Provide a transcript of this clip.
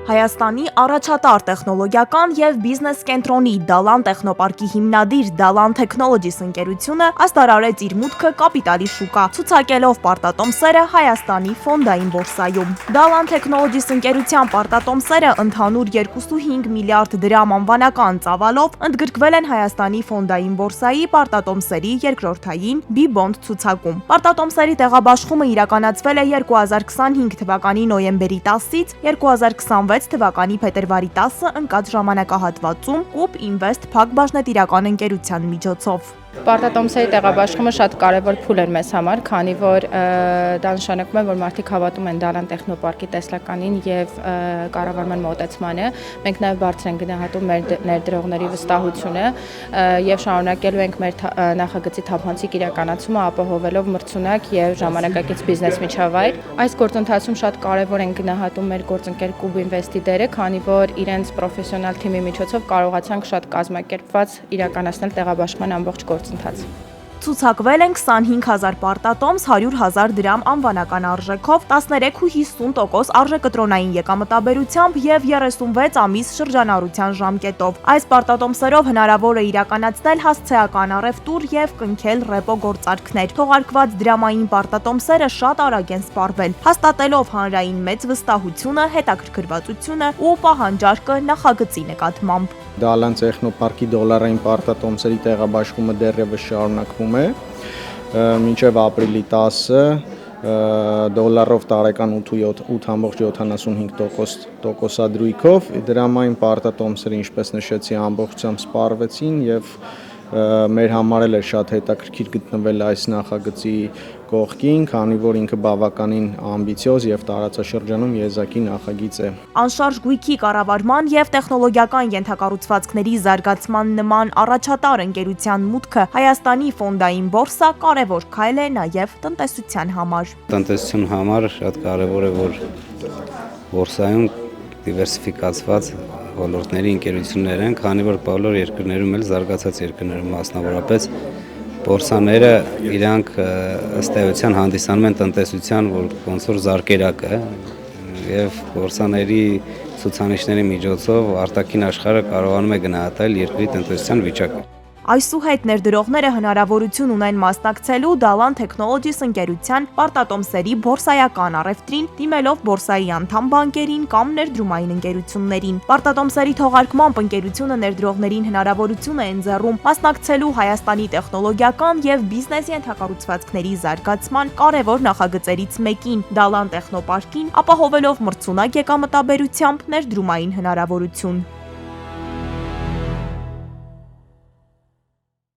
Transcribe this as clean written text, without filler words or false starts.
Հայաստանի առաջատար տեխնոլոգիական և բիզնես կենտրոնի Դալան տեխնոպարկի հիմնադիր Դալան Technologies ընկերությունը աստարարեց իր մուտքը կապիտալի շուկա, ցուցակելով պարտատոմսերը Հայաստանի ֆոնդային բորսայում։ Դալան Technologies ընկերության պարտատոմսերը ընդհանուր 25 միլիարդ դրամ անվանական ծավալով ընդգրկվել են Հայաստանի ֆոնդային բորսայի պարտատոմսերի երկրորդային B-Bond ցուցակում։ Պարտատոմսերի տեղաբաշխումը իրականացվել է 2025 թվականի նոյեմբերի 10-ից 2026 թվականի փետրվարի 10-ը ընկած ժամանակահատվածում Կուբ Ինվեստ Փակ բաժնետիրական ընկերության միջոցով։ Պարտատոմսերի տեղաբաշխումը շատ կարևոր փուլ էր մեզ համար, քանի որ դա նշանակում է, որ մարդիկ հավատում են Դալան տեխնոպարկի տեսլականին եւ կառավարման մոտեցմանը։ Մենք նաեւ բարձր ենք գնահատում մեր ներդրողների վստահությունը եւ շարունակելու ենք մեր նախագծի թափանցիկ իրականացումը, ապահովելով մրցունակ եւ ժամանակակից բիզնես միջավայր։ Այս գործընթացում շատ կարևոր են գնահատում մեր գործընկեր Կուբ Ինվեստի դերը, քանի որ իրենց պրոֆեսիոնալ թիմի միջոցով կարողացանք շատ կազմակերպված իրականացնել տեղաբաշխման ամբողջ գործընթացը։ Ցուցակվել են 25,000 պարտատոմս 100,000 դրամ անվանական արժեքով, 13,50% արժեկտրոնային եկամտաբերությամբ եւ 36 ամիս շրջանառության ժամկետով։ Այս պարտատոմսերով հնարավոր է իրականացնել հասցեական առևտուր եւ կնքել ռեպո գործարքներ։ Թողարկված դրամային պարտատոմսերը շատ արագ են սպառվել, հաստատելով հանրային մեծ վստահությունը, հետաքրքրվածությունը ու պահանջարկը նախագծի նկատմամբ։ Դալան տեխնոպարկի դոլարային պարտատոմսերի տեղաբաշխումը դեռևս շարունակվում է, մինչև ապրիլի 10-ը դոլարով տարեկան 8.75% տոկոսադրույքով դրամային պարտատոմսերը, ինչպես նշեցի, ամբողջությամբ սպառվեցին եւ մեր համար էլ է շատ հետաքրքիր գտնվել այս նախագծի կողքին, քանի որ ինքը բավականին ամբիցիոզ եւ տարածաշրջանում եզակի նախագիծ է։ Անշարժ գույքի կառավարման եւ տեխնոլոգիական ենթակառուցվածքների զարգացման նման առաջատար ընկերության մուտքը Հայաստանի ֆոնդային բորսա կարևոր քայլ է նաեւ տնտեսության համար։ Տնտեսության համար շատ կարևոր է, որ բորսայում դիվերսիֆիկացված ոլորտների ընկերություններ են, քանի որ բոլոր երկրներում էլ զարգացած երկրներում մասնավորապես բորսաները իրանք ըստ էության հանդիսանում են տնտեսության, որ ոնց որ զարկերակը եւ բորսաների ցուցանիշների միջոցով արտաքին աշխարհը կարողանում է գնահատել երկրի տնտեսության վիճակը։ Այսուհետ ներդրողները հնարավորություն ունեն մասնակցելու Դալան Technologies ընկերության պարտատոմսերի բորսայական առևտրին, դիմելով բորսայի անդամ բանկերին կամ ներդրումային ընկերություններին։ Պարտատոմսերի թողարկմամբ ընկերությունը ներդրողներին հնարավորություն է ընձեռում մասնակցելու Հայաստանի տեխնոլոգիական եւ բիզնես ենթակառուցվածքների զարգացման կարևոր նախագծերից մեկին՝ Դալան տեխնոպարկին, ապահովելով մրցունակ եկամտաբերությամբ ներդրումային հնարավորություն։